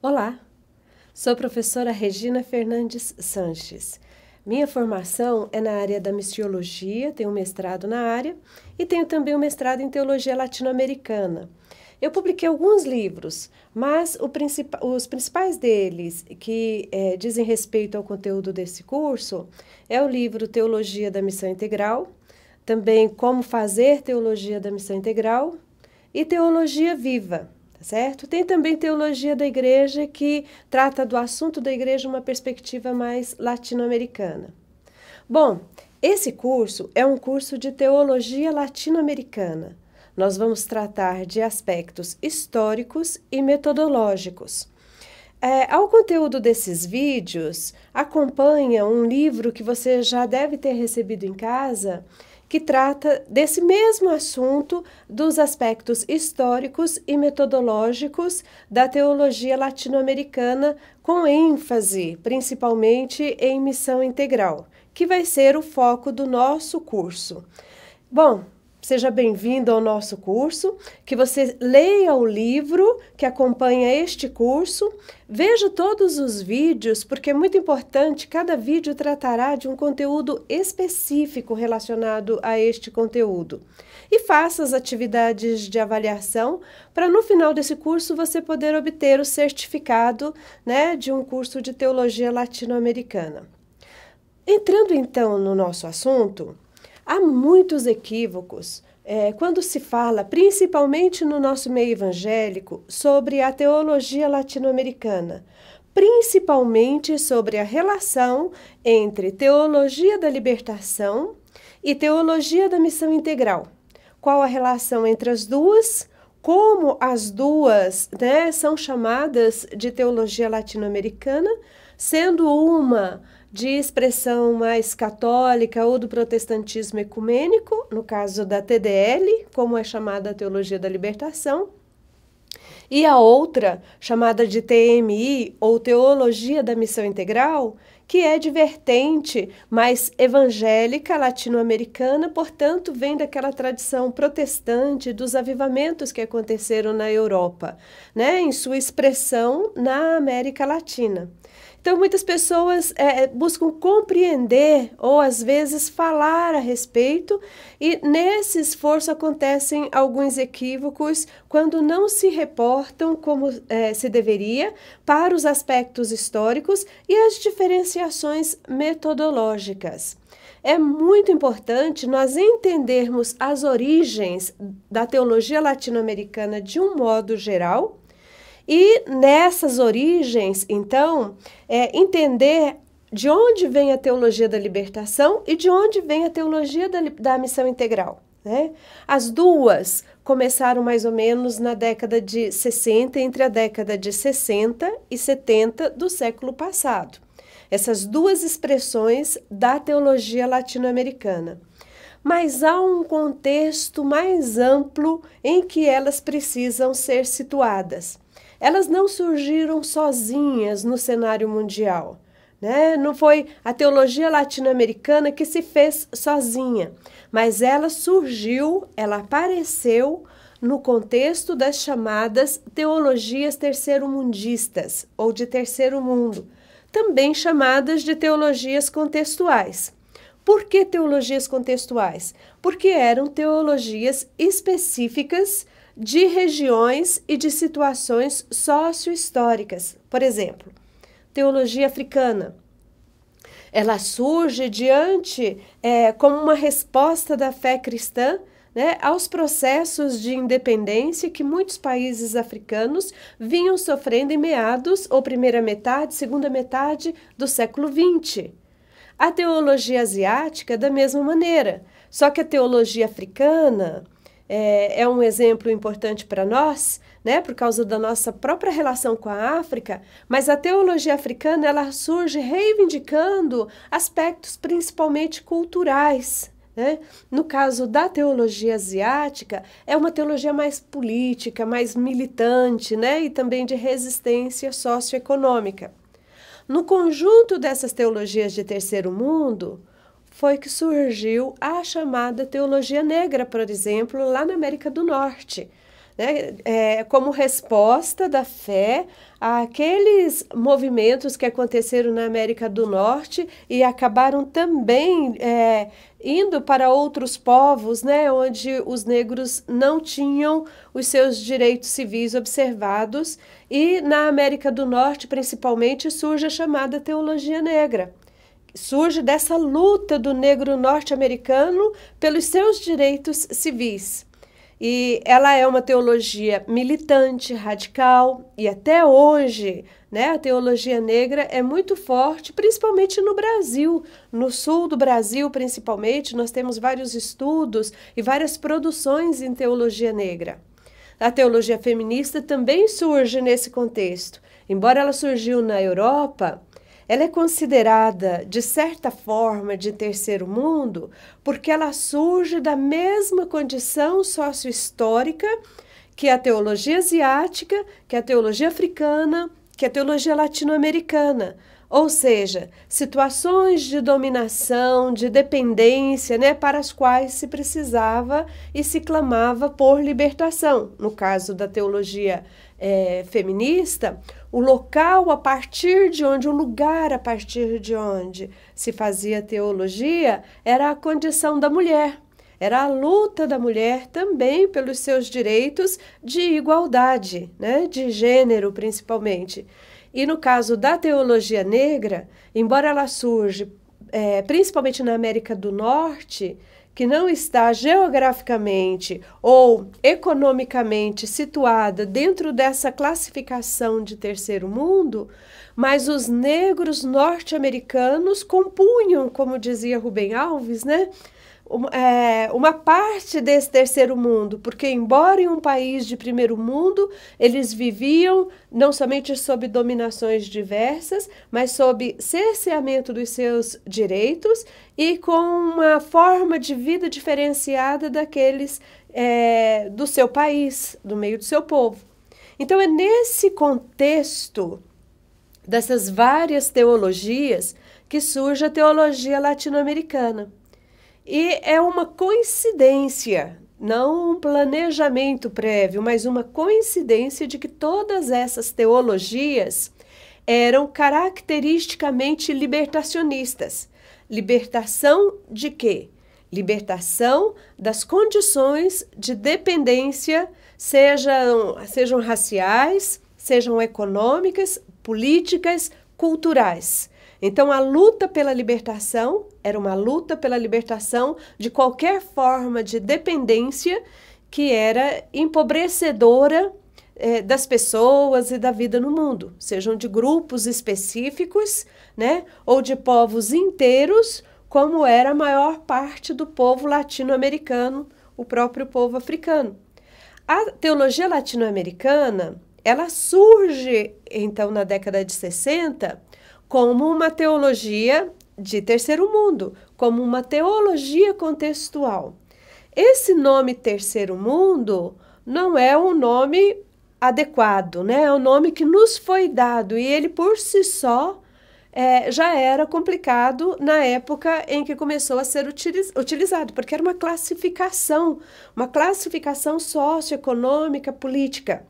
Olá, sou a professora Regina Fernandes Sanches. Minha formação é na área da missiologia, tenho um mestrado na área e tenho também um mestrado em teologia latino-americana. Eu publiquei alguns livros, mas os principais deles que dizem respeito ao conteúdo desse curso é o livro Teologia da Missão Integral, também Como Fazer Teologia da Missão Integral e Teologia Viva. Certo? Tem também Teologia da Igreja, que trata do assunto da igreja uma perspectiva mais latino-americana. Bom, esse curso é um curso de teologia latino-americana. Nós vamos tratar de aspectos históricos e metodológicos. Ao conteúdo desses vídeos, acompanha um livro que você já deve ter recebido em casa, que trata desse mesmo assunto, dos aspectos históricos e metodológicos da teologia latino-americana, com ênfase principalmente em missão integral, que vai ser o foco do nosso curso. Bom, seja bem-vindo ao nosso curso, que você leia o livro que acompanha este curso, veja todos os vídeos, porque é muito importante, cada vídeo tratará de um conteúdo específico relacionado a este conteúdo. E faça as atividades de avaliação para no final desse curso você poder obter o certificado, de um curso de teologia latino-americana. Entrando então no nosso assunto, há muitos equívocos quando se fala, principalmente no nosso meio evangélico, sobre a teologia latino-americana, principalmente sobre a relação entre teologia da libertação e teologia da missão integral. Qual a relação entre as duas? Como as duas são chamadas de teologia latino-americana, sendo uma de expressão mais católica ou do protestantismo ecumênico, no caso da TDL, como é chamada a Teologia da Libertação, e a outra, chamada de TMI, ou Teologia da Missão Integral, que é de vertente mais evangélica latino-americana, portanto, vem daquela tradição protestante dos avivamentos que aconteceram na Europa, em sua expressão na América Latina. Então, muitas pessoas buscam compreender ou, às vezes, falar a respeito, e nesse esforço acontecem alguns equívocos quando não se reportam como se deveria para os aspectos históricos e as diferenciações metodológicas. É muito importante nós entendermos as origens da teologia latino-americana de um modo geral, e nessas origens, então, entender de onde vem a teologia da libertação e de onde vem a teologia da missão integral. As duas começaram mais ou menos na década de 60, entre a década de 60 e 70 do século passado. Essas duas expressões da teologia latino-americana. Mas há um contexto mais amplo em que elas precisam ser situadas. Elas não surgiram sozinhas no cenário mundial, Não foi a teologia latino-americana que se fez sozinha, mas ela surgiu, ela apareceu no contexto das chamadas teologias terceiro-mundistas, ou de terceiro mundo, também chamadas de teologias contextuais. Por que teologias contextuais? Porque eram teologias específicas de regiões e de situações socio-históricas. Por exemplo, teologia africana. Ela surge como uma resposta da fé cristã aos processos de independência que muitos países africanos vinham sofrendo em meados ou primeira metade, segunda metade do século XX. A teologia asiática, da mesma maneira, só que a teologia africana é um exemplo importante para nós, por causa da nossa própria relação com a África, mas a teologia africana ela surge reivindicando aspectos principalmente culturais. No caso da teologia asiática, é uma teologia mais política, mais militante, e também de resistência socioeconômica. No conjunto dessas teologias de terceiro mundo, foi que surgiu a chamada teologia negra, por exemplo, lá na América do Norte, né, como resposta da fé àqueles movimentos que aconteceram na América do Norte e acabaram também indo para outros povos, né, onde os negros não tinham os seus direitos civis observados, e na América do Norte, principalmente, surge a chamada teologia negra. Surge dessa luta do negro norte-americano pelos seus direitos civis. E ela é uma teologia militante, radical, e até hoje, né, a teologia negra é muito forte, principalmente no Brasil. No sul do Brasil, principalmente, nós temos vários estudos e várias produções em teologia negra. A teologia feminista também surge nesse contexto. Embora ela surgiu na Europa, ela é considerada, de certa forma, de terceiro mundo, porque ela surge da mesma condição sociohistórica que a teologia asiática, que a teologia africana, que a teologia latino-americana. Ou seja, situações de dominação, de dependência, né, para as quais se precisava e se clamava por libertação. No caso da teologia feminista, o local a partir de onde, o lugar a partir de onde se fazia teologia era a condição da mulher. Era a luta da mulher também pelos seus direitos de igualdade, né, de gênero principalmente. E no caso da teologia negra, embora ela surja principalmente na América do Norte, que não está geograficamente ou economicamente situada dentro dessa classificação de terceiro mundo, mas os negros norte-americanos compunham, como dizia Rubem Alves, né, uma parte desse terceiro mundo, porque embora em um país de primeiro mundo, eles viviam não somente sob dominações diversas, mas sob cerceamento dos seus direitos e com uma forma de vida diferenciada daqueles do seu país, do meio do seu povo. Então é nesse contexto dessas várias teologias que surge a teologia latino-americana. E é uma coincidência, não um planejamento prévio, mas uma coincidência de que todas essas teologias eram caracteristicamente libertacionistas. Libertação de quê? Libertação das condições de dependência, sejam raciais, sejam econômicas, políticas, culturais. Então, a luta pela libertação era uma luta pela libertação de qualquer forma de dependência que era empobrecedora das pessoas e da vida no mundo, sejam de grupos específicos, né, ou de povos inteiros, como era a maior parte do povo latino-americano, o próprio povo africano. A teologia latino-americana, ela surge, então, na década de 60, como uma teologia de terceiro mundo, como uma teologia contextual. Esse nome terceiro mundo não é um nome adequado, né? É um nome que nos foi dado e ele por si só já era complicado na época em que começou a ser utilizado, porque era uma classificação socioeconômica, política,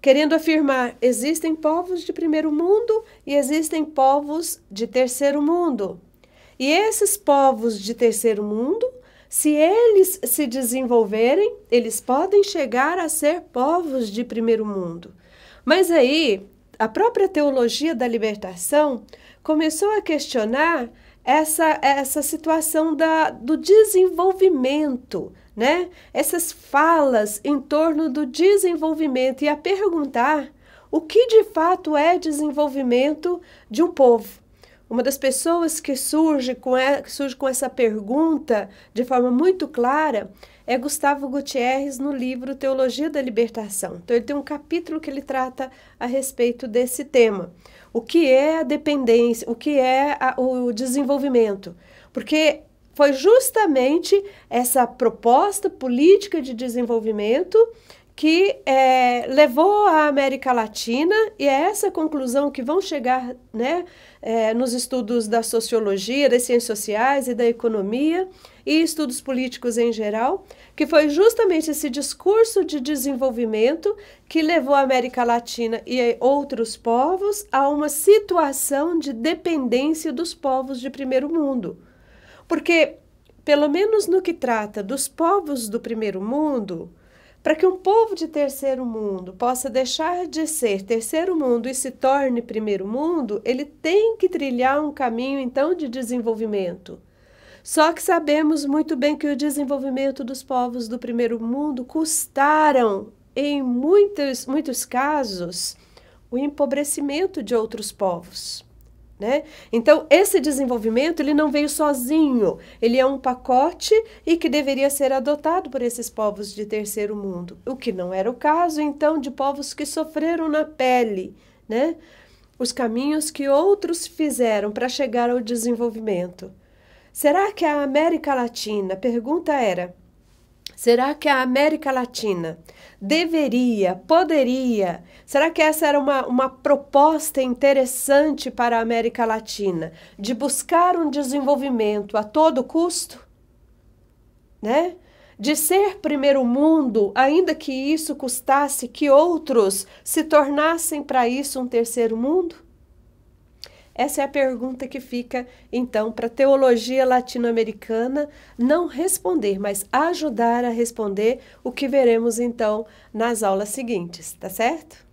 querendo afirmar, existem povos de primeiro mundo e existem povos de terceiro mundo. E esses povos de terceiro mundo, se eles se desenvolverem, eles podem chegar a ser povos de primeiro mundo. Mas aí, a própria teologia da libertação começou a questionar essa situação do desenvolvimento, né? Essas falas em torno do desenvolvimento e a perguntar o que de fato é desenvolvimento de um povo. Uma das pessoas que surge com essa pergunta de forma muito clara é Gustavo Gutierrez no livro Teologia da Libertação. Então ele tem um capítulo que ele trata a respeito desse tema. O que é a dependência, o que é o desenvolvimento? Porque foi justamente essa proposta política de desenvolvimento que levou a América Latina, e é essa conclusão que vão chegar, né, nos estudos da sociologia, das ciências sociais e da economia, e estudos políticos em geral, que foi justamente esse discurso de desenvolvimento que levou a América Latina e outros povos a uma situação de dependência dos povos de primeiro mundo. Porque, pelo menos no que trata dos povos do primeiro mundo, para que um povo de terceiro mundo possa deixar de ser terceiro mundo e se torne primeiro mundo, ele tem que trilhar um caminho, então, de desenvolvimento. Só que sabemos muito bem que o desenvolvimento dos povos do primeiro mundo custaram, em muitos casos, o empobrecimento de outros povos, né? Então, esse desenvolvimento ele não veio sozinho, ele é um pacote e que deveria ser adotado por esses povos de terceiro mundo, o que não era o caso, então, de povos que sofreram na pele, né? Os caminhos que outros fizeram para chegar ao desenvolvimento. Será que a América Latina, a pergunta era, será que a América Latina poderia, será que essa era uma proposta interessante para a América Latina, de buscar um desenvolvimento a todo custo, né? De ser primeiro mundo, ainda que isso custasse que outros se tornassem para isso um terceiro mundo? Essa é a pergunta que fica, então, para a teologia latino-americana não responder, mas ajudar a responder, o que veremos, então, nas aulas seguintes, tá certo?